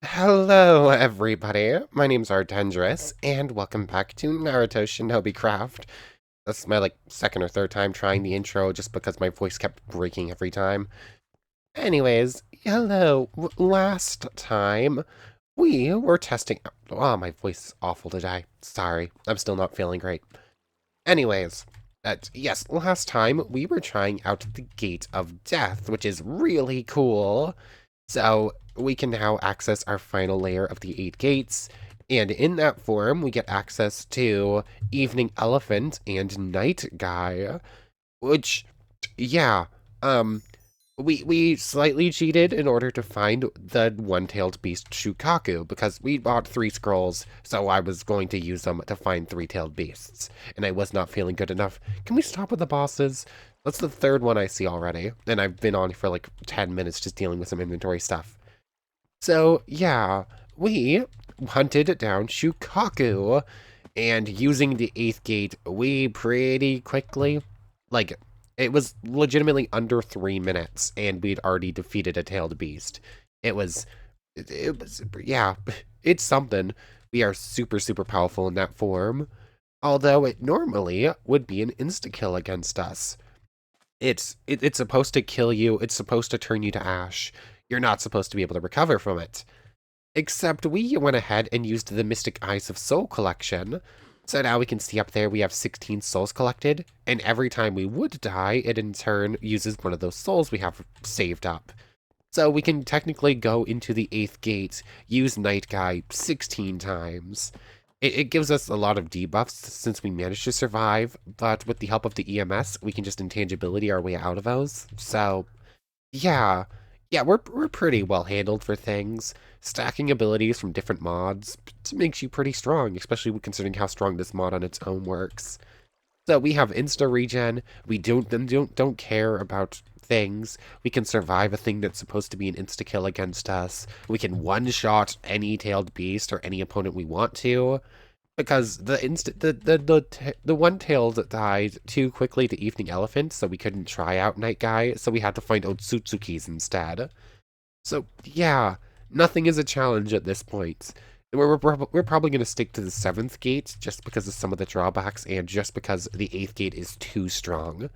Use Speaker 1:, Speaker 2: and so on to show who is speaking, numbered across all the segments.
Speaker 1: Hello, everybody. My name's Ardendris, and welcome back to Naruto ShinobiCraft. This is my, second or third time trying the intro just because my voice kept breaking every time. Anyways, hello. Last time, we were testing... Oh, my voice is awful today. Sorry, I'm still not feeling great. Anyways, yes, last time, we were trying out the Gate of Death, which is really cool. So we can now access our final layer of the 8 gates, and in that form, we get access to Evening Elephant and Night Guy, which, yeah, um, we slightly cheated in order to find the one-tailed beast Shukaku, because we bought 3 scrolls, so I was going to use them to find 3-tailed beasts, and I was not feeling good enough. Can we stop with the bosses? That's the third one I see already, and I've been on for like 10 minutes just dealing with some inventory stuff. So, yeah, we hunted down Shukaku, and using the 8th gate, we pretty quickly, like, it was legitimately under 3 minutes, and we'd already defeated a tailed beast. Yeah, it's something. We are super, super powerful in that form, although it normally would be an insta-kill against us. It's supposed to kill you, it's supposed to turn you to ash. You're not supposed to be able to recover from it. Except we went ahead and used the Mystic Eyes of Soul collection. So now we can see up there we have 16 souls collected, and every time we would die, it in turn uses one of those souls we have saved up. So we can technically go into the 8th gate, use Night Guy 16 times. It gives us a lot of debuffs since we managed to survive, but with the help of the EMS, we can just intangibility our way out of those. So, yeah. Yeah, we're pretty well handled for things. Stacking abilities from different mods makes you pretty strong, especially considering how strong this mod on its own works. So we have insta regen. We don't care about things. We can survive a thing that's supposed to be an insta kill against us. We can one shot any tailed beast or any opponent we want to. Because the one tailed died too quickly to Evening Elephant, so we couldn't try out Night Guy, so we had to find Otsutsukis instead. So yeah, nothing is a challenge at this point. We're probably going to stick to the 7th gate just because of some of the drawbacks and just because the 8th gate is too strong.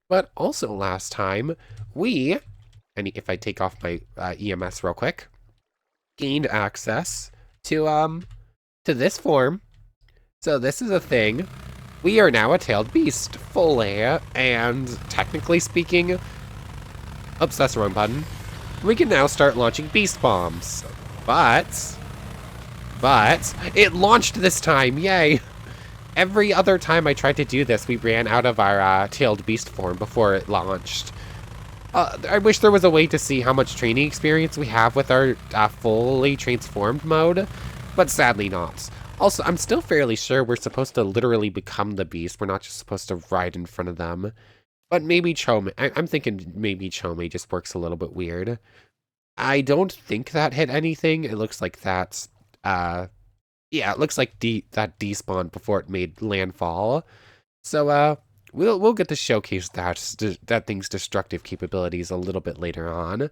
Speaker 1: But also last time, and if I take off my EMS real quick, gained access to this form. So this is a thing. We are now a tailed beast, fully, and technically speaking, oops, that's the wrong button. We can now start launching beast bombs. But, it launched this time, yay! Every other time I tried to do this, we ran out of our tailed beast form before it launched. I wish there was a way to see how much training experience we have with our fully transformed mode, but sadly not. Also, I'm still fairly sure we're supposed to literally become the beast. We're not just supposed to ride in front of them. But maybe Chome, I'm thinking maybe Chome just works a little bit weird. I don't think that hit anything. It looks like that's, yeah, it looks like that despawned before it made landfall. So, we'll get to showcase that thing's destructive capabilities a little bit later on.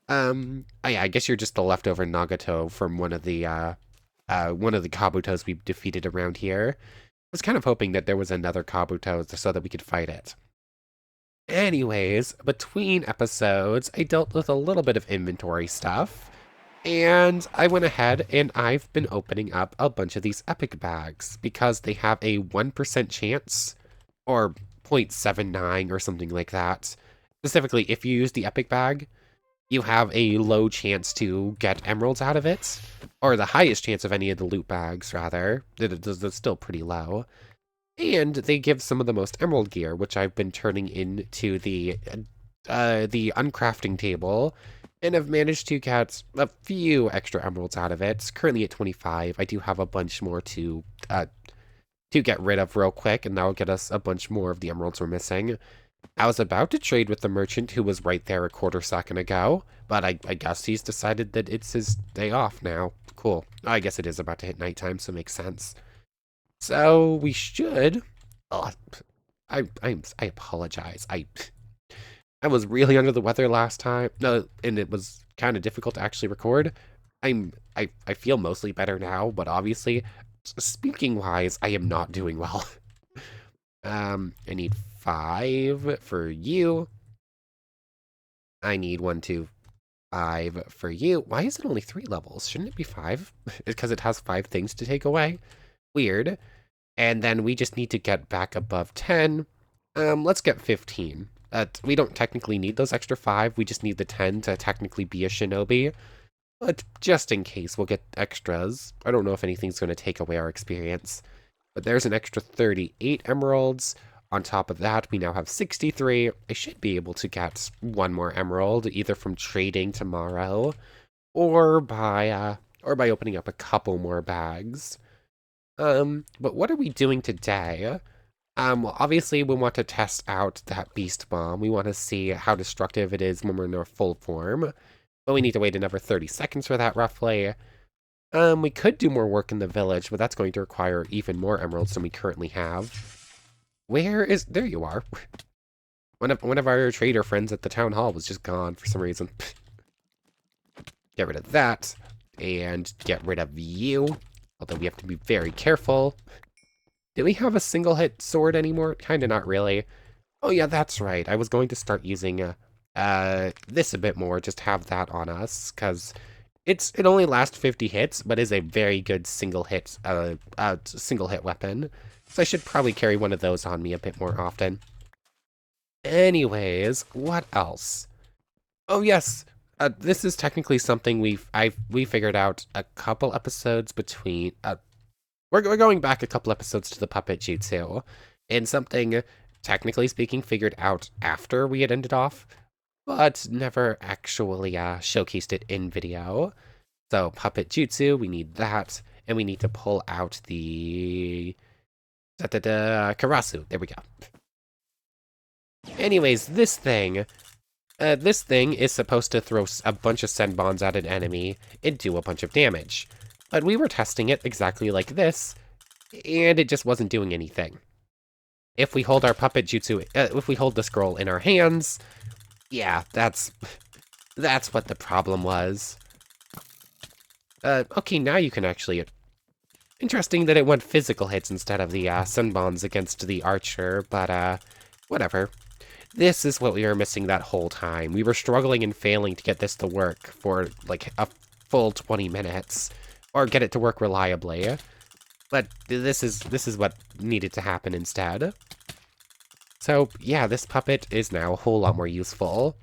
Speaker 1: Oh yeah, I guess you're just the leftover Nagato from one of the Kabutos we defeated around here. I was kind of hoping that there was another Kabuto so that we could fight it. Anyways, between episodes, I dealt with a little bit of inventory stuff, and I went ahead and I've been opening up a bunch of these epic bags because they have a 1% chance, or 0.79 or something like that. Specifically, if you use the epic bag, you have a low chance to get emeralds out of it, or the highest chance of any of the loot bags, rather. It's still pretty low. And they give some of the most emerald gear, which I've been turning into the uncrafting table, and have managed to get a few extra emeralds out of it. Currently at 25. I do have a bunch more to get rid of real quick, and that'll get us a bunch more of the emeralds we're missing. I was about to trade with the merchant who was right there a quarter second ago, but I guess he's decided that it's his day off now. Cool. I guess it is about to hit nighttime, so it makes sense. So we should. Oh, I apologize. I was really under the weather last time. No, and it was kind of difficult to actually record. I feel mostly better now, but obviously, speaking wise, I am not doing well. I need 5 for you. I need 1, 2, 5 for you. Why is it only 3 levels? Shouldn't it be 5? Because it has 5 things to take away. Weird. And then we just need to get back above 10. Let's get 15. We don't technically need those extra 5. We just need the 10 to technically be a shinobi. But just in case, we'll get extras. I don't know if anything's going to take away our experience. But there's an extra 38 emeralds. On top of that, we now have 63. I should be able to get 1 more emerald, either from trading tomorrow, or by opening up a couple more bags. But what are we doing today? Well, obviously we want to test out that beast bomb. We want to see how destructive it is when we're in our full form. But we need to wait another 30 seconds for that, roughly. We could do more work in the village, but that's going to require even more emeralds than we currently have. There you are. One of our trader friends at the town hall was just gone for some reason. Get rid of that, and get rid of you. Although we have to be very careful. Do we have a single hit sword anymore? Kinda not really. Oh yeah, that's right. I was going to start using this a bit more, just have that on us, because it only lasts 50 hits, but is a very good single hit weapon. So I should probably carry one of those on me a bit more often. Anyways, what else? Oh yes, this is technically something we figured out a couple episodes between. We're going back a couple episodes to the puppet jutsu, and something, technically speaking, figured out after we had ended off, but never actually showcased it in video. So puppet jutsu, we need that, and we need to pull out the Karasu. There we go. Anyways, this thing is supposed to throw a bunch of senbons at an enemy and do a bunch of damage. But we were testing it exactly like this, and it just wasn't doing anything. If we hold our puppet jutsu, if we hold the scroll in our hands, yeah, that's what the problem was. Okay, now you can actually... Interesting that it went physical hits instead of the senbons against the archer, but whatever. This is what we were missing that whole time. We were struggling and failing to get this to work for, like, a full 20 minutes. Or get it to work reliably. But this is what needed to happen instead. So, yeah, this puppet is now a whole lot more useful.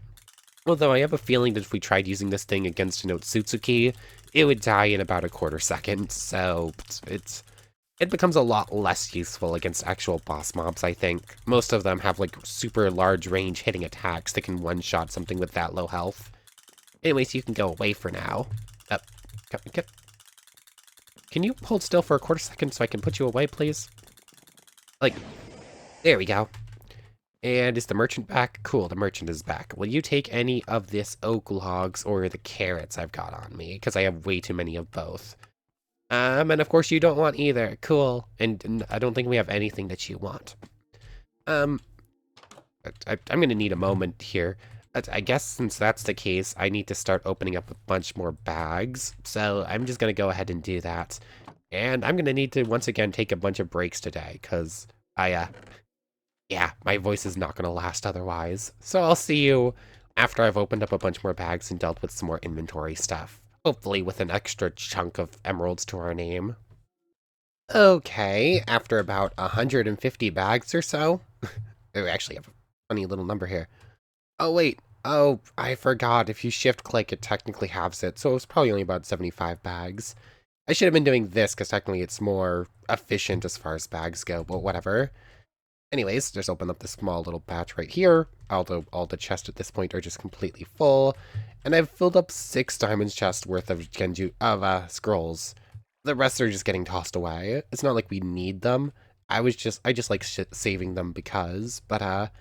Speaker 1: Although I have a feeling that if we tried using this thing against an Otsutsuki, it would die in about a quarter second. So, it becomes a lot less useful against actual boss mobs, I think. Most of them have, like, super large range hitting attacks that can one-shot something with that low health. Anyways, you can go away for now. Can you hold still for a quarter second so I can put you away, please? Like, there we go. And is the merchant back? Cool, the merchant is back. Will you take any of this oak logs or the carrots I've got on me? Because I have way too many of both. And of course you don't want either. Cool. And I don't think we have anything that you want. I'm gonna need a moment here. I guess since that's the case, I need to start opening up a bunch more bags. So I'm just gonna go ahead and do that. And I'm gonna need to once again take a bunch of breaks today, because yeah, my voice is not gonna last otherwise. So I'll see you after I've opened up a bunch more bags and dealt with some more inventory stuff. Hopefully with an extra chunk of emeralds to our name. Okay, after about 150 bags or so. We actually have a funny little number here. Oh, wait. Oh, I forgot. If you shift-click, it technically halves it, so it was probably only about 75 bags. I should have been doing this, because technically it's more efficient as far as bags go, but whatever. Anyways, just open up this small little batch right here, although all the chests at this point are just completely full. And I've filled up 6 diamond chests worth of scrolls. The rest are just getting tossed away. It's not like we need them. I just like saving them because, but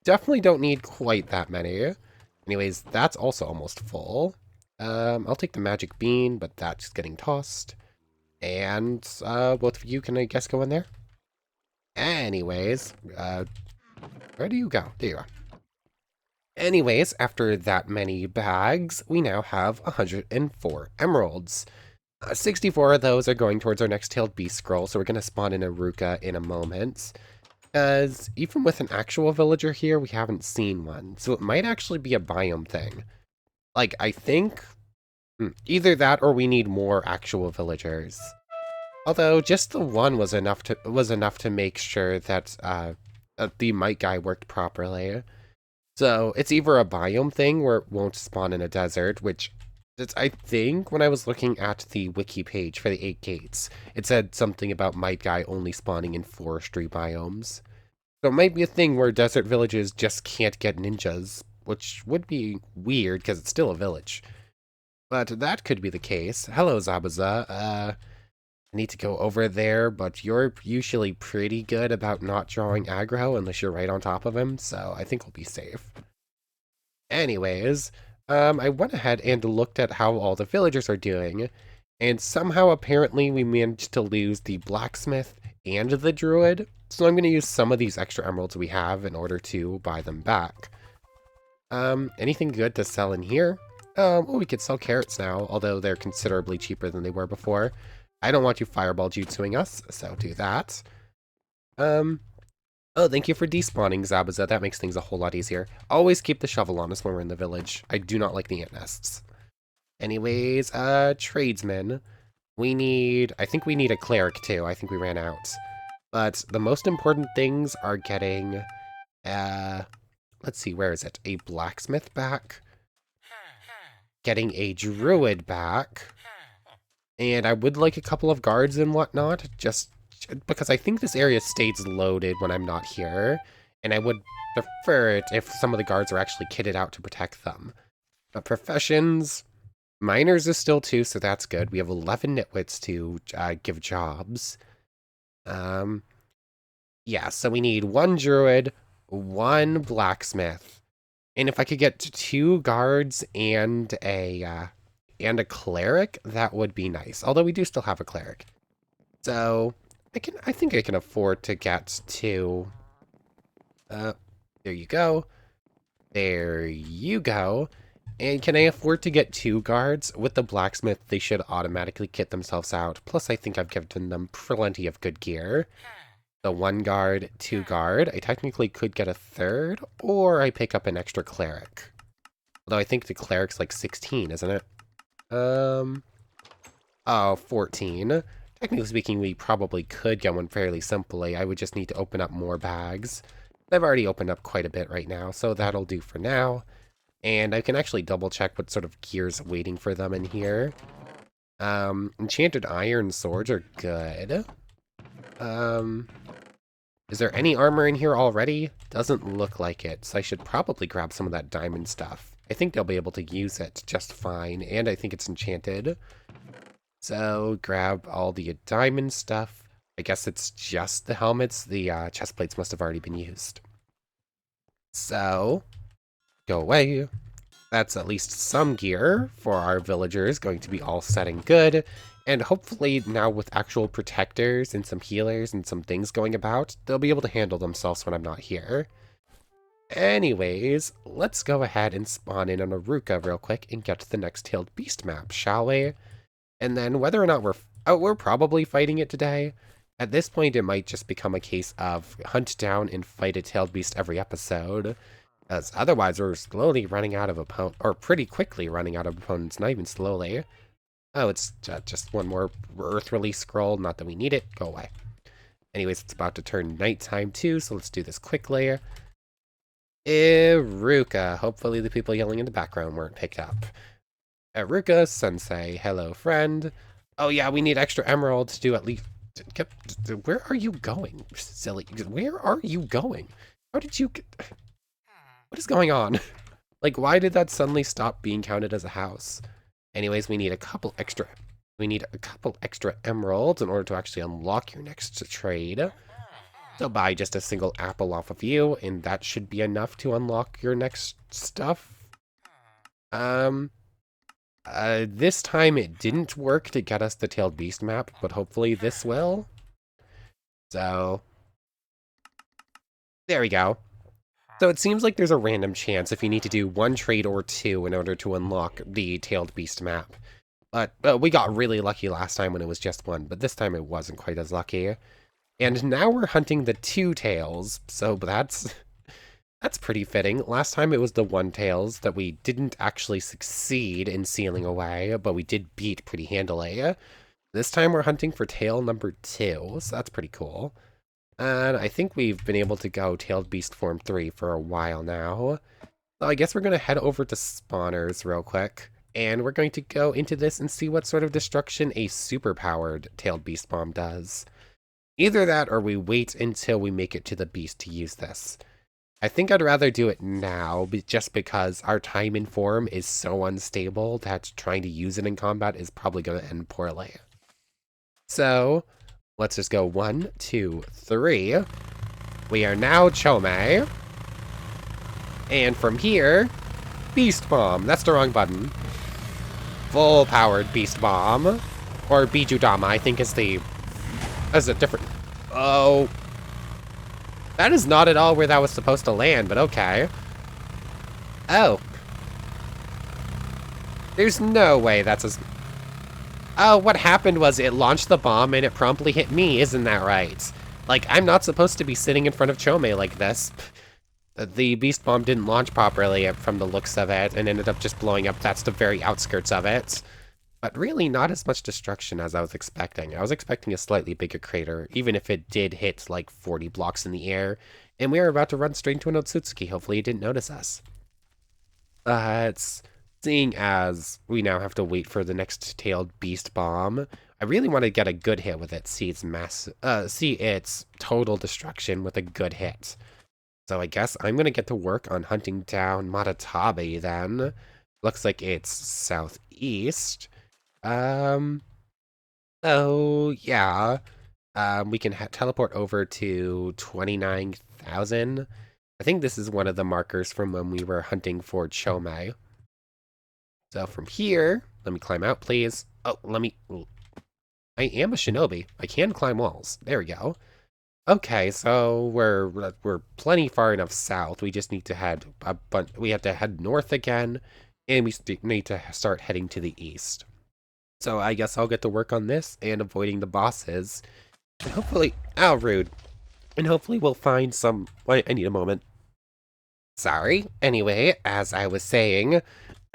Speaker 1: definitely don't need quite that many. Anyways, that's also almost full. I'll take the magic bean, but that's just getting tossed. And both of you can, I guess, go in there. Anyways, where do you go? There you are. Anyways, after that many bags, we now have 104 emeralds. 64 of those are going towards our next tailed beast scroll, so we're going to spawn in a Ruka in a moment. As even with an actual villager here, we haven't seen one, so it might actually be a biome thing. Like, I think either that or we need more actual villagers. Although just the one was enough to make sure that the might guy worked properly. So it's either a biome thing where it won't spawn in a desert, which I think when I was looking at the wiki page for the 8 gates, it said something about might guy only spawning in forestry biomes. So it might be a thing where desert villages just can't get ninjas, which would be weird because it's still a village. But that could be the case. Hello, Zabuza. I need to go over there, but you're usually pretty good about not drawing aggro unless you're right on top of him, so I think we'll be safe. Anyways, I went ahead and looked at how all the villagers are doing, and somehow apparently we managed to lose the blacksmith and the druid, so I'm going to use some of these extra emeralds we have in order to buy them back. Anything good to sell in here? Well, we could sell carrots now, although they're considerably cheaper than they were before. I don't want you fireball jutsuing us, so do that. Oh, thank you for despawning, Zabuza. That makes things a whole lot easier. Always keep the shovel on us when we're in the village. I do not like the ant nests. Anyways, tradesmen. I think we need a cleric too. I think we ran out. But the most important things are getting, let's see, where is it? A blacksmith back. Getting a druid back. And I would like a couple of guards and whatnot, just because I think this area stays loaded when I'm not here, and I would prefer it if some of the guards are actually kitted out to protect them. But professions, miners is still 2, so that's good. We have 11 nitwits to give jobs. Yeah, so we need 1 druid, 1 blacksmith, and if I could get 2 guards and a cleric, that would be nice. Although we do still have a cleric. So, I think I can afford to get 2. There you go. There you go. And can I afford to get 2 guards? With the blacksmith, they should automatically kit themselves out. Plus, I think I've given them plenty of good gear. The 1 guard, 2 guard. I technically could get a 3rd, or I pick up an extra cleric. Although I think the cleric's like 16, isn't it? Oh, 14. Technically speaking, we probably could get one fairly simply. I would just need to open up more bags. I've already opened up quite a bit right now, so that'll do for now. And I can actually double check what sort of gear's waiting for them in here. Enchanted iron swords are good. Is there any armor in here already? Doesn't look like it, so I should probably grab some of that diamond stuff. I think they'll be able to use it just fine, and I think it's enchanted. So, grab all the diamond stuff. I guess it's just the helmets. The chest plates must have already been used. So, go away. That's at least some gear for our villagers, going to be all set and good. And hopefully now with actual protectors and some healers and some things going about, they'll be able to handle themselves when I'm not here. Anyways, let's go ahead and spawn in on a Ruka real quick and get to the next tailed beast map, shall we? And then whether or not we're probably fighting it today. At this point, it might just become a case of hunt down and fight a tailed beast every episode. As otherwise, we're slowly running out of opponents, or pretty quickly running out of opponents, not even slowly. Oh, it's just one more Earth Release scroll, not that we need it, go away. Anyways, it's about to turn nighttime too, so let's do this quickly. Iruka. Hopefully the people yelling in the background weren't picked up. Iruka Sensei. Hello, friend. Oh yeah, we need extra emeralds to do at least... Where are you going, silly? Where are you going? How did you get... What is going on? Like, why did that suddenly stop being counted as a house? Anyways, we need a couple extra... We need a couple extra emeralds in order to actually unlock your next trade. So buy just a single apple off of you, and that should be enough to unlock your next stuff. This time it didn't work to get us the Tailed Beast map, but hopefully this will. So, there we go. So it seems like there's a random chance if you need to do 1 trade or 2 in order to unlock the Tailed Beast map. But we got really lucky last time when it was just 1, but this time it wasn't quite as lucky. And now we're hunting the 2 tails, so that's pretty fitting. Last time it was the 1 tails that we didn't actually succeed in sealing away, but we did beat pretty handily. This time we're hunting for tail number 2, so that's pretty cool. And I think we've been able to go Tailed Beast Form 3 for a while now. So I guess we're going to head over to spawners real quick. And we're going to go into this and see what sort of destruction a super-powered Tailed Beast Bomb does. Either that or we wait until we make it to the beast to use this. I think I'd rather do it now, just because our time in form is so unstable that trying to use it in combat is probably going to end poorly. So, let's just go 1, 2, 3. We are now Chome. And from here, Beast Bomb. That's the wrong button. Full-powered Beast Bomb. Or Bijudama, I think is a different... Oh. That is not at all where that was supposed to land, but okay. Oh. There's no way that's as... Oh, what happened was it launched the bomb and it promptly hit me, isn't that right? Like, I'm not supposed to be sitting in front of Chome like this. The beast bomb didn't launch properly from the looks of it and ended up just blowing up. That's the very outskirts of it. But really not as much destruction as I was expecting. I was expecting a slightly bigger crater, even if it did hit like 40 blocks in the air. And we were about to run straight into an Otsutsuki. Hopefully it didn't notice us. Seeing as we now have to wait for the next tailed beast bomb, I really want to get a good hit with it, see its total destruction with a good hit. So I guess I'm going to get to work on hunting down Matatabi then. Looks like it's southeast. Oh yeah. We can teleport over to 29,000. I think this is one of the markers from when we were hunting for Chome. So from here, let me climb out, please. Oh, I am a shinobi. I can climb walls. There we go. Okay, so we're plenty far enough south. We just need to head we have to head north again, and we need to start heading to the east. So I guess I'll get to work on this and avoiding the bosses. And hopefully, oh, rude. And hopefully we'll find some, wait, I need a moment. Sorry. Anyway, as I was saying,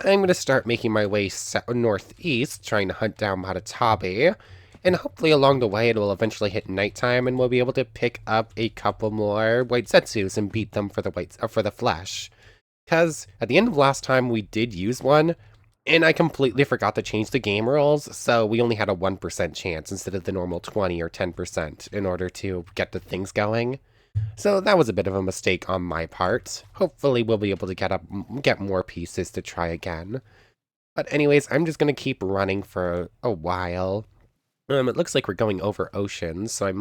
Speaker 1: I'm going to start making my way northeast, trying to hunt down Matatabi, and hopefully along the way it will eventually hit nighttime and we'll be able to pick up a couple more white Zetsus and beat them for the flesh. Because at the end of last time we did use one, and I completely forgot to change the game rules, so we only had a 1% chance instead of the normal 20 or 10% in order to get the things going. So that was a bit of a mistake on my part. Hopefully we'll be able to get more pieces to try again. But anyways, I'm just going to keep running for a while. It looks like we're going over oceans, so I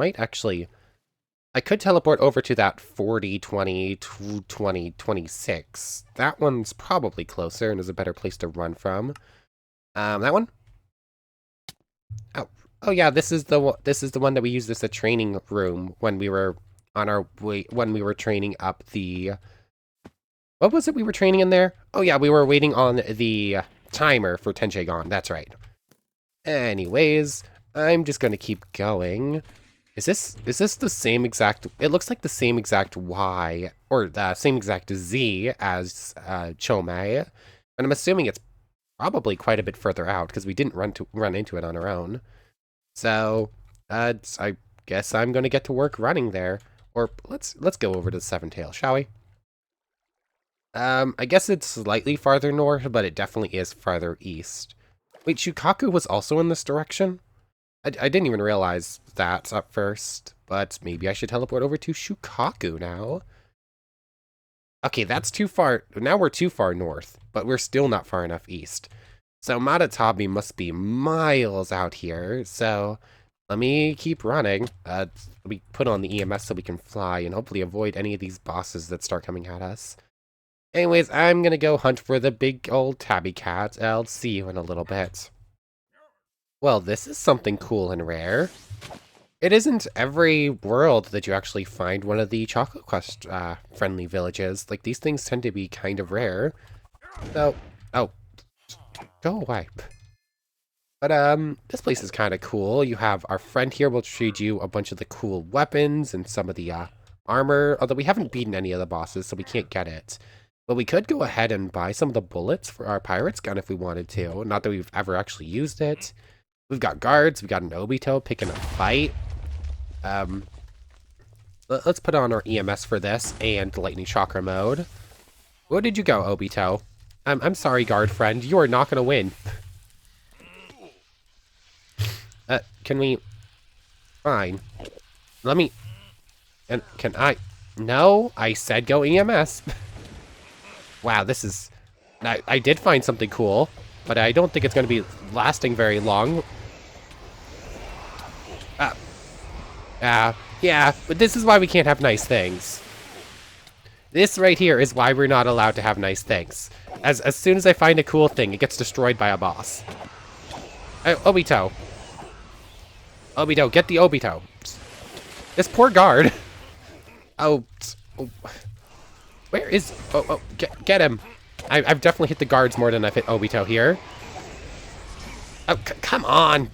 Speaker 1: could teleport over to that 40, 20, 20, 26. That one's probably closer and is a better place to run from. That one? Oh yeah, this is the one that we used as a training room when we were on our way, when we were training up the... What was it we were training in there? Oh yeah, we were waiting on the timer for Tencheigon, that's right. Anyways, I'm just gonna keep going. Is this the same exact... It looks like the same exact Y, or the same exact Z as Chome. And I'm assuming it's probably quite a bit further out, because we didn't run into it on our own. So, I guess I'm gonna get to work running there. Or let's go over to the Seven Tail, shall we? I guess it's slightly farther north, but it definitely is farther east. Wait, Shukaku was also in this direction? I didn't even realize that at first, but maybe I should teleport over to Shukaku now. Okay, that's too far. Now we're too far north, but we're still not far enough east. So Matatabi must be miles out here, so let me keep running. Let me put on the EMS so we can fly and hopefully avoid any of these bosses that start coming at us. Anyways, I'm gonna go hunt for the big old tabby cat. I'll see you in a little bit. Well, this is something cool and rare. It isn't every world that you actually find one of the Chocolate Quest friendly villages. Like, these things tend to be kind of rare. So, oh, go away. But, this place is kind of cool. You have our friend here will trade you a bunch of the cool weapons and some of the, armor. Although we haven't beaten any of the bosses, so we can't get it. But we could go ahead and buy some of the bullets for our pirate's gun if we wanted to. Not that we've ever actually used it. We've got guards. We've got an Obito picking a fight. Um, let's put on our EMS for this and lightning chakra mode. Where did you go, Obito? I'm sorry, guard friend. You are not going to win. Can we... Fine. Let me... And can I... No, I said go EMS. Wow, this is... I did find something cool, but I don't think it's going to be lasting very long. Yeah, but this is why we can't have nice things. This right here is why we're not allowed to have nice things. As soon as I find a cool thing, it gets destroyed by a boss. Obito. Obito, get the Obito. This poor guard. Oh. Where is... Oh, get him. I've definitely hit the guards more than I've hit Obito here. Oh, come on.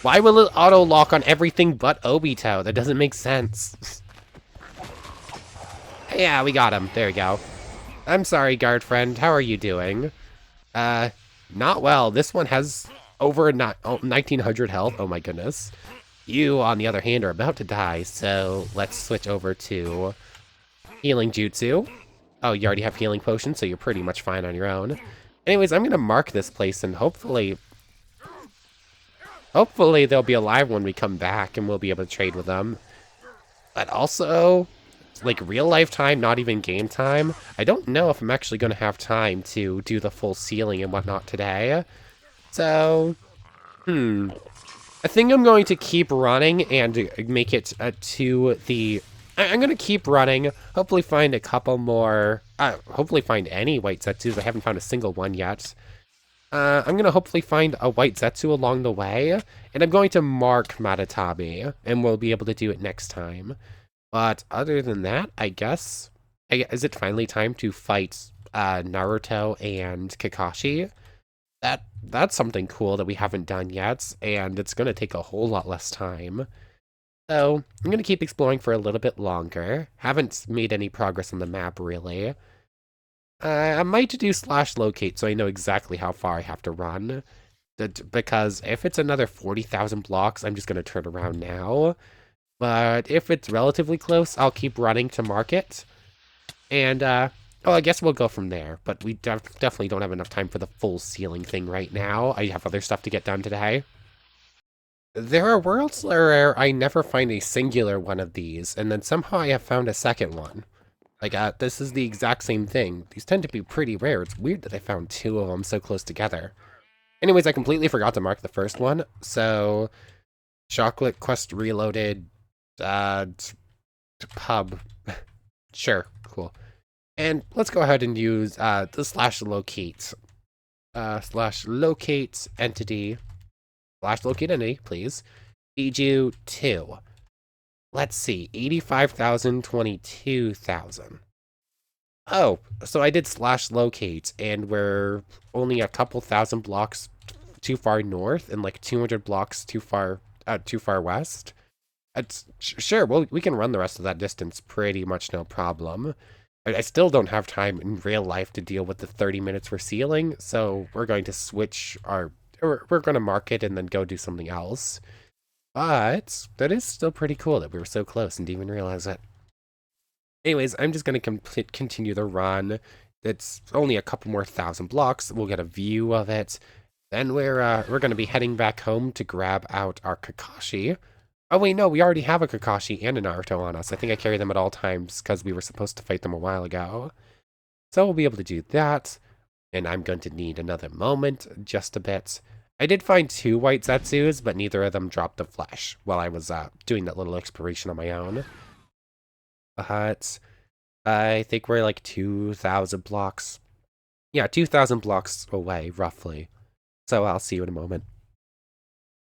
Speaker 1: Why will it auto-lock on everything but Obito? That doesn't make sense. Yeah, we got him. There we go. I'm sorry, guard friend. How are you doing? Not well. This one has over 1900 health. Oh my goodness. You, on the other hand, are about to die, so let's switch over to healing jutsu. Oh, you already have healing potions, so you're pretty much fine on your own. Anyways, I'm going to mark this place, and hopefully they'll be alive when we come back, and we'll be able to trade with them. But also, like, real life time, not even game time, I don't know if I'm actually going to have time to do the full sealing and whatnot today. So, I think I'm going to keep running and make it to the... I'm going to keep running, hopefully find a couple more... hopefully find any white Zetsus. I haven't found a single one yet. I'm going to hopefully find a white Zetsu along the way, and I'm going to mark Matatabi, and we'll be able to do it next time. But other than that, I guess... Is it finally time to fight Naruto and Kakashi? That's something cool that we haven't done yet, and it's going to take a whole lot less time. So, I'm going to keep exploring for a little bit longer. Haven't made any progress on the map, really. I might do /locate so I know exactly how far I have to run. Because if it's another 40,000 blocks, I'm just going to turn around now. But if it's relatively close, I'll keep running to mark it. And, well, I guess we'll go from there, but we definitely don't have enough time for the full sealing thing right now. I have other stuff to get done today. There are worlds where I never find a singular one of these, and then somehow I have found a second one. Like, this is the exact same thing. These tend to be pretty rare. It's weird that I found two of them so close together. Anyways, I completely forgot to mark the first one, so... Chocolate Quest Reloaded, pub. Sure, cool. And let's go ahead and use the /locate. /locate entity. /locate entity, please. Iju 2. Let's see. 85,000, 22,000. Oh, so I did /locate, and we're only a couple thousand blocks too far north, and like 200 blocks too far west. Sure, well, we can run the rest of that distance pretty much no problem. I still don't have time in real life to deal with the 30 minutes we're sealing, so we're going to switch we're going to mark it and then go do something else. But that is still pretty cool that we were so close and didn't even realize it. Anyways, I'm just going to continue the run. It's only a couple more thousand blocks. We'll get a view of it. Then we're going to be heading back home to grab out our Kakashi. Oh wait, no, we already have a Kakashi and a Naruto on us. I think I carry them at all times because we were supposed to fight them a while ago. So we'll be able to do that. And I'm going to need another moment, just a bit. I did find 2 white Zetsus, but neither of them dropped the flesh while I was doing that little exploration on my own. But I think we're like 2,000 blocks. Yeah, 2,000 blocks away, roughly. So I'll see you in a moment.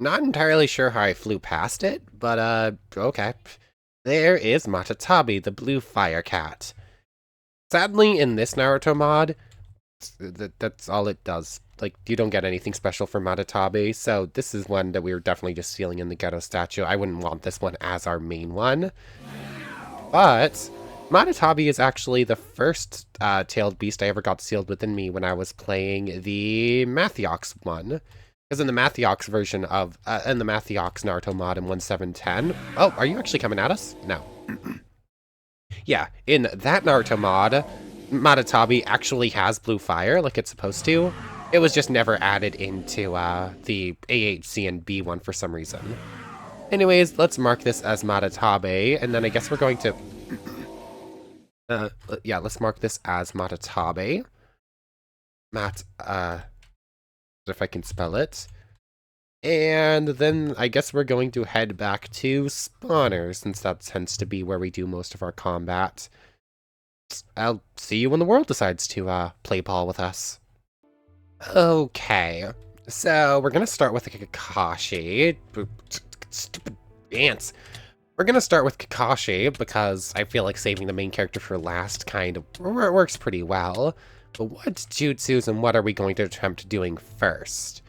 Speaker 1: Not entirely sure how I flew past it, but okay. There is Matatabi, the blue fire cat. Sadly, in this Naruto mod, that's all it does. Like, you don't get anything special for Matatabi, so this is one that we were definitely just sealing in the ghetto statue. I wouldn't want this one as our main one. But Matatabi is actually the first tailed beast I ever got sealed within me when I was playing the Mathiox one. Because in the Mathiox version of, in the Mathiox Naruto mod in 1710... Oh, are you actually coming at us? No. Yeah, in that Naruto mod, Matatabi actually has blue fire, like it's supposed to. It was just never added into the AHZNB one for some reason. Anyways, let's mark this as Matatabi, and then I guess we're going to... yeah, let's mark this as Matatabi. If I can spell it. And then I guess we're going to head back to spawners, since that tends to be where we do most of our combat. I'll see you when the world decides to play ball with us. Okay, so we're gonna start with Kakashi. Stupid ants. We're gonna start with Kakashi because I feel like saving the main character for last kind of works pretty well. But what jutsus and what are we going to attempt doing first?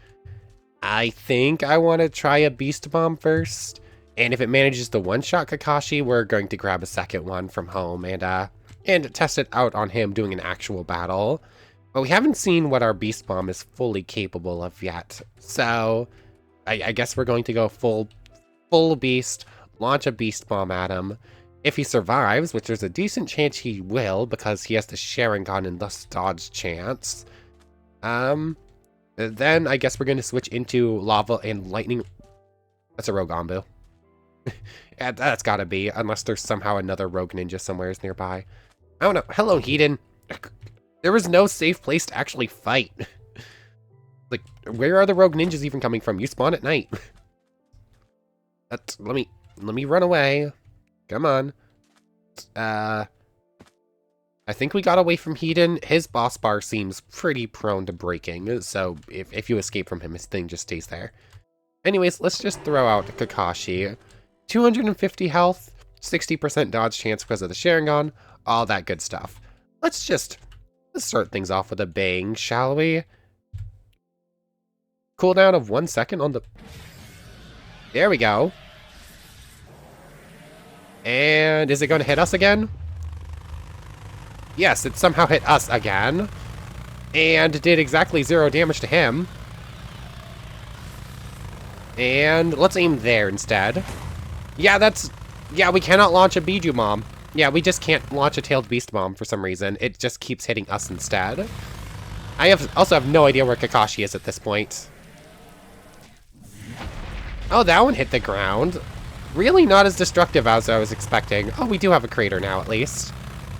Speaker 1: I think I want to try a Beast Bomb first, and if it manages to one-shot Kakashi, we're going to grab a second one from home and test it out on him doing an actual battle. But we haven't seen what our Beast Bomb is fully capable of yet, so I guess we're going to go full Beast, launch a Beast Bomb at him. If he survives, which there's a decent chance he will because he has the Sharingan and thus dodge chance, then I guess we're going to switch into Lava and Lightning. That's a Rogue Ambu. Yeah, that's gotta be, unless there's somehow another Rogue Ninja somewhere nearby. I don't know. Hello, Hedon. There was no safe place to actually fight. Like, where are the Rogue Ninjas even coming from? You spawn at night. Let me run away. Come on. I think we got away from Hedon. His boss bar seems pretty prone to breaking, so if you escape from him, his thing just stays there. Anyways, let's just throw out Kakashi. 250 health, 60% dodge chance because of the Sharingan, all that good stuff. Let's start things off with a bang, shall we? Cooldown of 1 second on the... There we go. And is it going to hit us again? Yes, it somehow hit us again. And did exactly 0 damage to him. And let's aim there instead. Yeah, we cannot launch a Biju Bomb. Yeah, we just can't launch a Tailed Beast Bomb for some reason. It just keeps hitting us instead. I also have no idea where Kakashi is at this point. Oh, that one hit the ground. Really not as destructive as I was expecting. Oh, we do have a crater now, at least.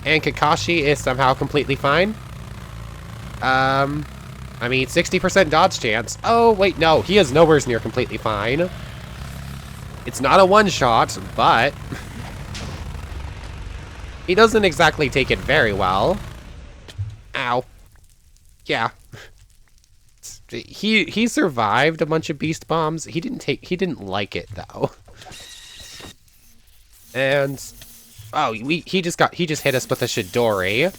Speaker 1: And Kakashi is somehow completely fine. I mean, 60% dodge chance. Oh, wait, no. He is nowhere near completely fine. It's not a one-shot, but... he doesn't exactly take it very well. Ow. Yeah. He survived a bunch of beast bombs. He didn't like it, though. And... oh, he just hit us with a Chidori.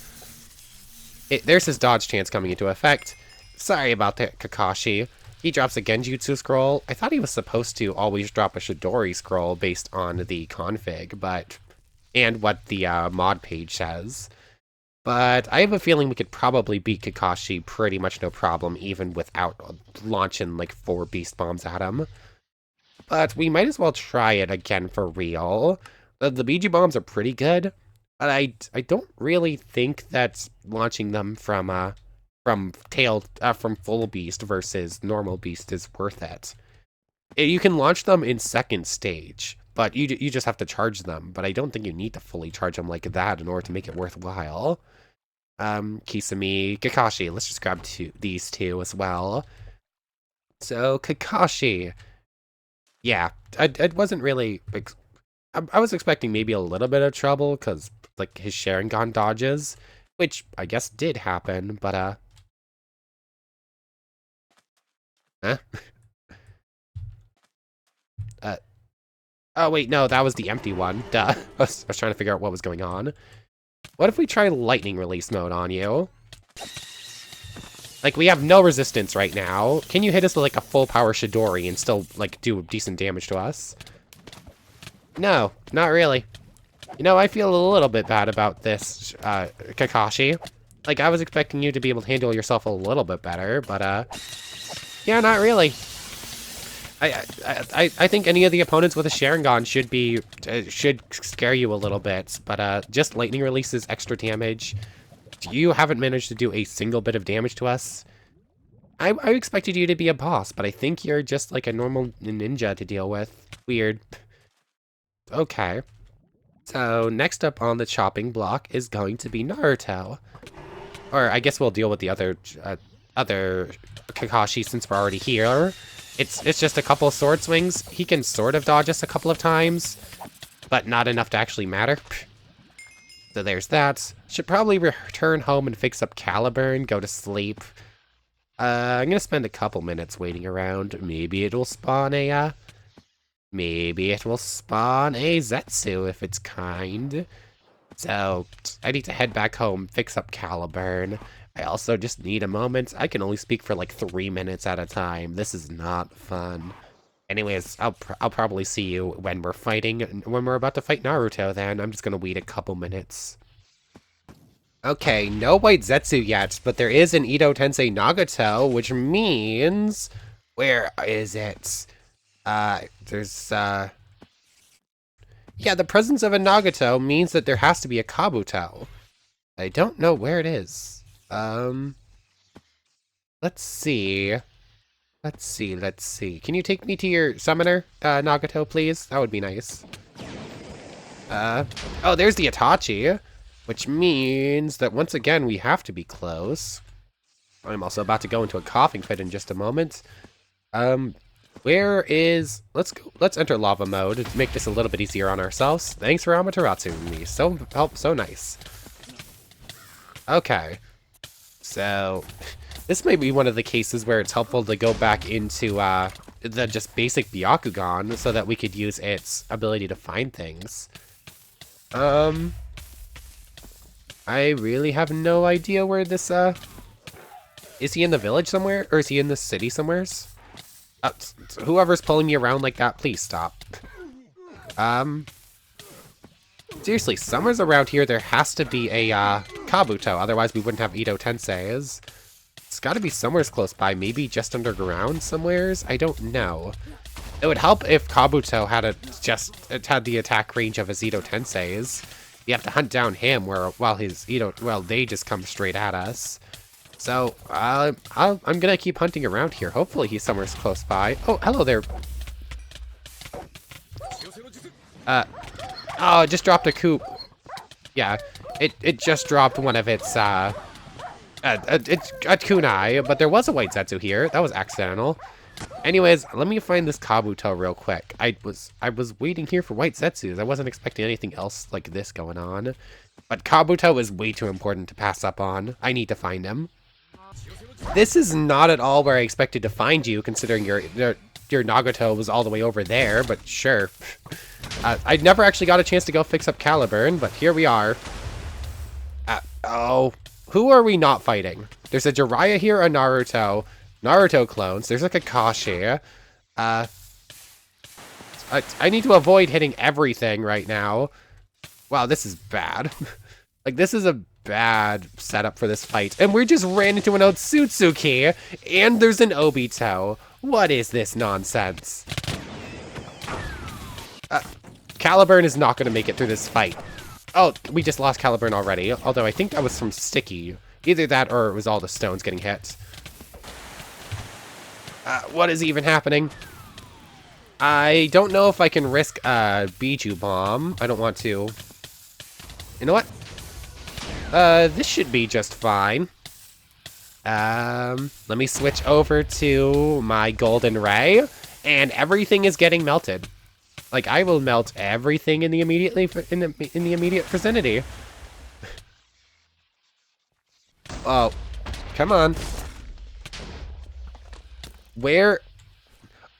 Speaker 1: There's his dodge chance coming into effect. Sorry about that, Kakashi. He drops a Genjutsu scroll. I thought he was supposed to always drop a Chidori scroll based on the config, and what the mod page says. But I have a feeling we could probably beat Kakashi pretty much no problem, even without launching like 4 beast bombs at him. But we might as well try it again for real. The BG bombs are pretty good, but I don't really think that launching them from full beast versus normal beast is worth it. You can launch them in second stage, but you just have to charge them. But I don't think you need to fully charge them like that in order to make it worthwhile. Kisame, Kakashi. Let's just grab these two as well. So Kakashi, yeah, I wasn't really. I was expecting maybe a little bit of trouble because like his Sharingan dodges, which I guess did happen, but Oh, wait, no, that was the empty one. Duh. I was trying to figure out what was going on. What if we try lightning release mode on you? Like, we have no resistance right now. Can you hit us with, like, a full power Chidori and still, like, do decent damage to us? No, not really. You know, I feel a little bit bad about this, Kakashi. Like, I was expecting you to be able to handle yourself a little bit better, but, yeah, not really. I think any of the opponents with a Sharingan should scare you a little bit, but just lightning releases extra damage. You haven't managed to do a single bit of damage to us. I expected you to be a boss, but I think you're just like a normal ninja to deal with. Weird. Okay. So next up on the chopping block is going to be Naruto. Or I guess we'll deal with the other Kakashi since we're already here. It's just a couple of sword swings. He can sort of dodge us a couple of times, but not enough to actually matter. So there's that. Should probably return home and fix up Caliburn, go to sleep. I'm gonna spend a couple minutes waiting around. Maybe it'll spawn a, maybe it will spawn a Zetsu if it's kind. So I need to head back home, fix up Caliburn. I also just need a moment. I can only speak for like 3 minutes at a time. This is not fun. Anyways, I'll probably see you when we're about to fight Naruto then. I'm just gonna wait a couple minutes. Okay, no white Zetsu yet, but there is an Edo Tensei Nagato, which means... Where is it? Yeah, the presence of a Nagato means that there has to be a Kabuto. I don't know where it is. Let's see. Let's see. Can you take me to your summoner, Nagato, please? That would be nice. Oh, there's the Itachi, which means that once again we have to be close. I'm also about to go into a coughing fit in just a moment. Where is... Let's enter lava mode to make this a little bit easier on ourselves. Thanks for Amaterasu. So nice. Okay. So, this may be one of the cases where it's helpful to go back into the just basic Byakugan so that we could use its ability to find things. I really have no idea where this, is he in the village somewhere? Or is he in the city somewheres? Whoever's pulling me around like that, please stop. Seriously, somewhere's around here there has to be a, Kabuto, otherwise we wouldn't have Edo Tensei's. It's gotta be somewheres close by, maybe just underground somewheres? I don't know. It would help if Kabuto had had the attack range of his Edo Tensei's. You have to hunt down him while they just come straight at us. So, I'm gonna keep hunting around here. Hopefully he's somewhere close by. Oh, hello there. Oh, it just dropped a coup. Yeah, it just dropped one of its, it's a kunai, but there was a white Zetsu here. That was accidental. Anyways, let me find this Kabuto real quick. I was waiting here for white Zetsus. I wasn't expecting anything else like this going on. But Kabuto is way too important to pass up on. I need to find him. This is not at all where I expected to find you, considering your Nagato was all the way over there, but sure. I never actually got a chance to go fix up Caliburn, but here we are. Oh, who are we not fighting? There's a Jiraiya here, a Naruto clones. There's a Kakashi. I need to avoid hitting everything right now. Wow, this is bad. Like, this is a bad setup for this fight. And we just ran into an Otsutsuki, and there's an Obito. What is this nonsense? Caliburn is not going to make it through this fight. Oh, we just lost Caliburn already. Although I think that was from Sticky. Either that or it was all the stones getting hit. What is even happening? I don't know if I can risk a Biju Bomb. I don't want to. You know what? This should be just fine. Let me switch over to my Golden Ray, and everything is getting melted. Like, I will melt everything in the immediate vicinity. Oh, come on. Where?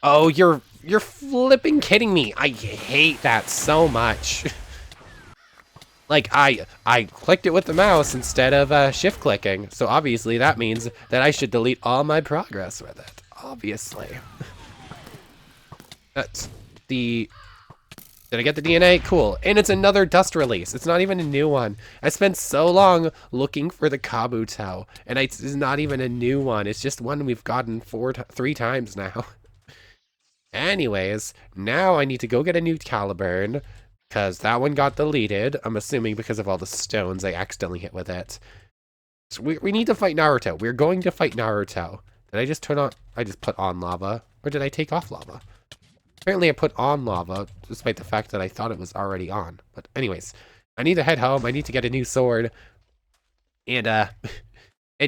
Speaker 1: Oh, you're You're flipping kidding me. I hate that so much. Like, I clicked it with the mouse instead of shift clicking. So obviously that means that I should delete all my progress with it. Obviously. That's the... Did I get the DNA? Cool. And it's another dust release. It's not even a new one. I spent so long looking for the Kabuto, and it's not even a new one. It's just one we've gotten 3 times now. Anyways, now I need to go get a new Caliburn, because that one got deleted. I'm assuming because of all the stones I accidentally hit with it. So we need to fight Naruto. We're going to fight Naruto. Did I just turn on... I just put on lava. Or did I take off lava? Apparently I put on lava, despite the fact that I thought it was already on. But anyways, I need to head home. I need to get a new sword. And, and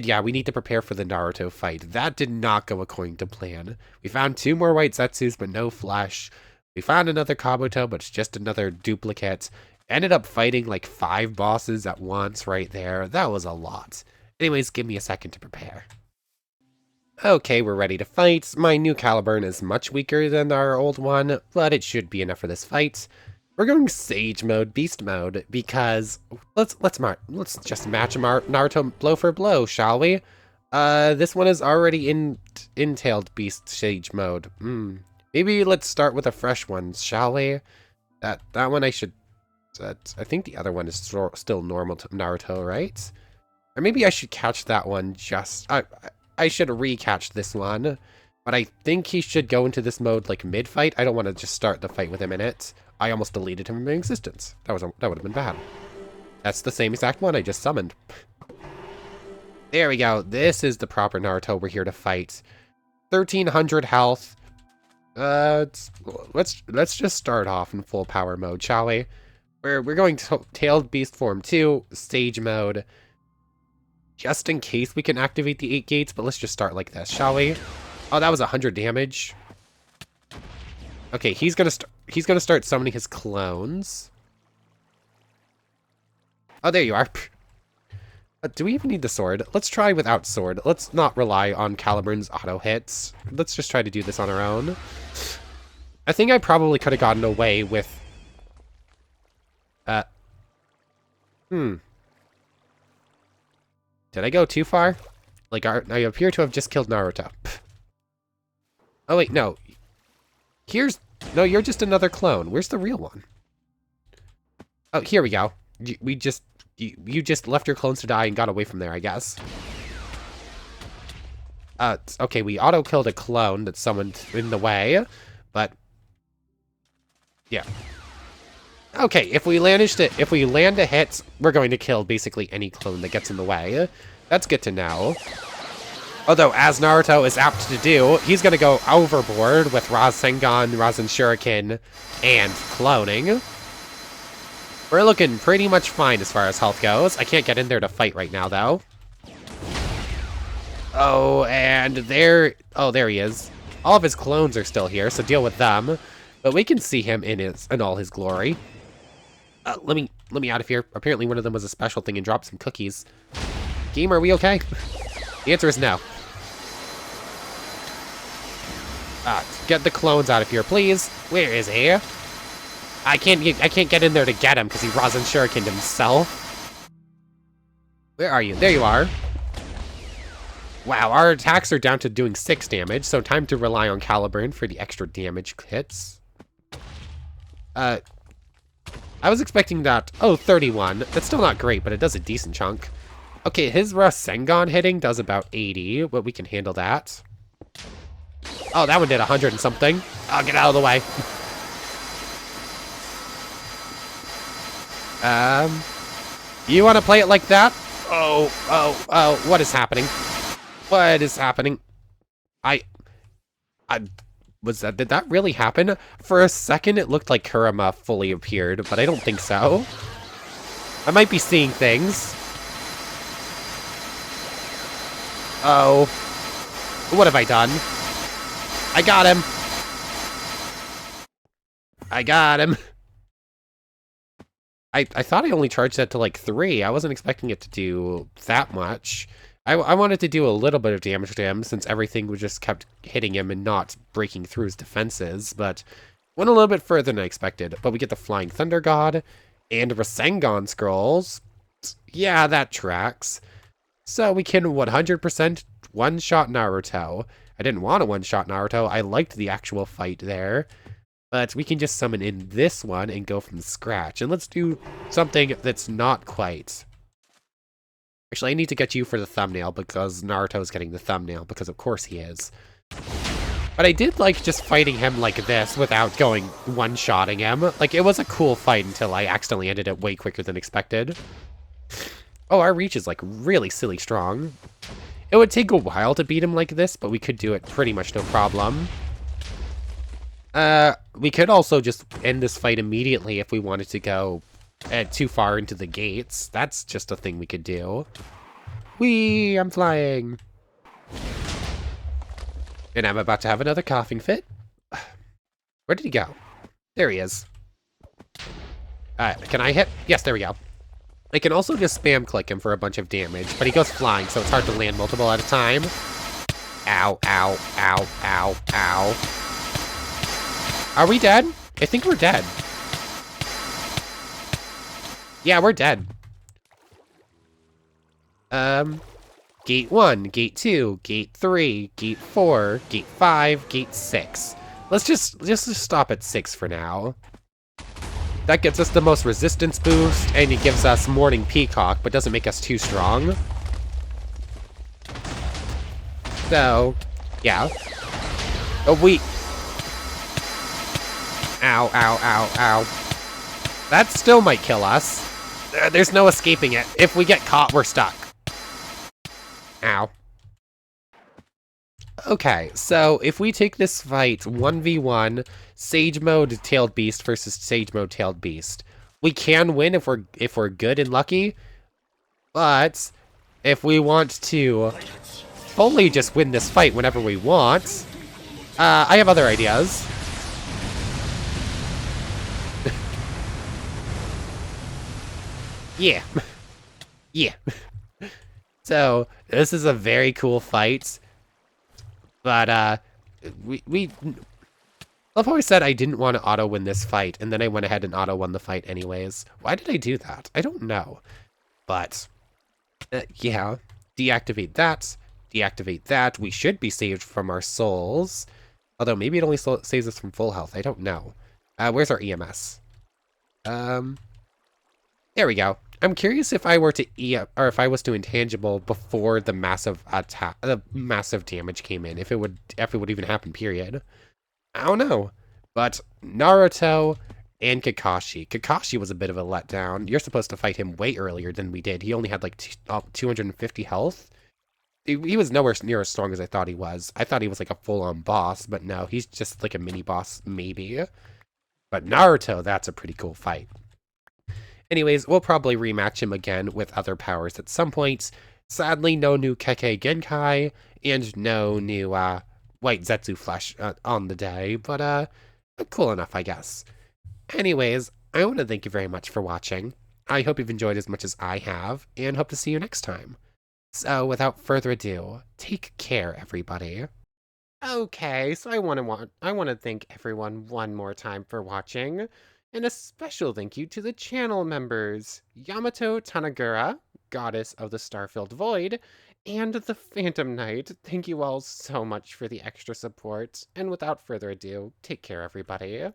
Speaker 1: yeah, we need to prepare for the Naruto fight. That did not go according to plan. We found 2 more white Zetsus, but no flesh. We found another Kabuto, but it's just another duplicate. Ended up fighting like 5 bosses at once right there. That was a lot. Anyways, give me a second to prepare. Okay, we're ready to fight. My new Caliburn is much weaker than our old one, but it should be enough for this fight. We're going Sage mode, Beast mode, because let's just match Naruto blow for blow, shall we? This one is already entailed Beast Sage mode. Maybe let's start with a fresh one, shall we? That one I should. I think the other one is still normal to Naruto, right? Or maybe I should catch that one. I should recatch this one, but I think he should go into this mode like mid-fight. I don't want to just start the fight with him in it. I almost deleted him from existence. That would have been bad. That's the same exact one I just summoned. There we go. This is the proper Naruto we're here to fight. 1300 health. Let's just start off in full power mode, shall we? We're going to Tailed Beast Form 2, Sage mode. Just in case we can activate the 8 gates, but let's just start like this, shall we? Oh, that was 100 damage. Okay, he's gonna start summoning his clones. Oh, there you are. Do we even need the sword? Let's try without sword. Let's not rely on Caliburn's auto hits. Let's just try to do this on our own. I think I probably could have gotten away with... Did I go too far? Like, I appear to have just killed Naruto. Oh, wait, no. No, you're just another clone. Where's the real one? Oh, here we go. You just left your clones to die and got away from there, I guess. Okay, we auto-killed a clone that summoned in the way, but... yeah. Okay, if we land a hit, we're going to kill basically any clone that gets in the way. That's good to know. Although, as Naruto is apt to do, he's going to go overboard with Rasengan, Rasen Shuriken, and cloning. We're looking pretty much fine as far as health goes. I can't get in there to fight right now, though. Oh, and there he is. All of his clones are still here, so deal with them. But we can see him in all his glory. Let me out of here. Apparently one of them was a special thing and dropped some cookies. Game, are we okay? The answer is no. Get the clones out of here, please. Where is he? I can't get in there to get him because he Rasen Shurikened himself. Where are you? There you are. Wow, our attacks are down to doing 6 damage, so time to rely on Caliburn for the extra damage hits. I was expecting that. Oh, 31. That's still not great, but it does a decent chunk. Okay, his Rasengan hitting does about 80, but we can handle that. Oh, that one did 100 and something. Oh, get out of the way. You want to play it like that? Oh, what is happening? What is happening? Did that really happen? For a second, it looked like Kurama fully appeared, but I don't think so. I might be seeing things. Oh. What have I done? I got him. I got him. I thought I only charged that to like 3. I wasn't expecting it to do that much. I wanted to do a little bit of damage to him since everything was just kept hitting him and not breaking through his defenses, but went a little bit further than I expected. But we get the Flying Thunder God and Rasengan Scrolls. Yeah, that tracks. So we can 100% one-shot Naruto. I didn't want to one-shot Naruto. I liked the actual fight there. But we can just summon in this one and go from scratch. And let's do something that's not quite. Actually, I need to get you for the thumbnail because Naruto's getting the thumbnail because of course he is. But I did like just fighting him like this without going one-shotting him. Like, it was a cool fight until I accidentally ended it way quicker than expected. Oh, our reach is like really silly strong. It would take a while to beat him like this, but we could do it pretty much no problem. We could also just end this fight immediately if we wanted to go too far into the gates. That's just a thing we could do. Whee! I'm flying. And I'm about to have another coughing fit. Where did he go? There he is. Can I hit? Yes, there we go. I can also just spam click him for a bunch of damage, but he goes flying, so it's hard to land multiple at a time. Ow, ow, ow, ow, ow. Are we dead? I think we're dead. Yeah, we're dead. Gate 1, Gate 2, Gate 3, Gate 4, Gate 5, Gate 6. Let's just stop at 6 for now. That gets us the most resistance boost, and it gives us Morning Peacock, but doesn't make us too strong. So, yeah. Oh, we... Ow, ow, ow, ow. That still might kill us. There's no escaping it. If we get caught, we're stuck. Ow. Okay, so if we take this fight 1v1, Sage Mode Tailed Beast versus Sage Mode Tailed Beast, we can win if we're good and lucky, but if we want to fully just win this fight whenever we want, I have other ideas. Yeah. Yeah. So, this is a very cool fight. But, we love how I said I didn't want to auto-win this fight, and then I went ahead and auto-won the fight anyways. Why did I do that? I don't know. But, yeah. Deactivate that. Deactivate that. We should be saved from our souls. Although, maybe it only saves us from full health. I don't know. Where's our EMS? There we go. I'm curious if I were to or if I was to intangible before the massive attack, the massive damage came in, if it would even happen, period. I don't know. But Naruto and Kakashi. Kakashi was a bit of a letdown. You're supposed to fight him way earlier than we did. He only had like 250 health. He was nowhere near as strong as I thought he was. I thought he was like a full-on boss, but no, he's just like a mini boss, maybe. But Naruto, that's a pretty cool fight. Anyways, we'll probably rematch him again with other powers at some point. Sadly, no new Kekkei Genkai, and no new, white Zetsu flesh on the day, but, cool enough, I guess. Anyways, I want to thank you very much for watching. I hope you've enjoyed as much as I have, and hope to see you next time. So, without further ado, take care, everybody. Okay, so I want to thank everyone one more time for watching. And a special thank you to the channel members, Yamato Tanagura, Goddess of the Star-Filled Void, and the Phantom Knight. Thank you all so much for the extra support, and without further ado, take care everybody.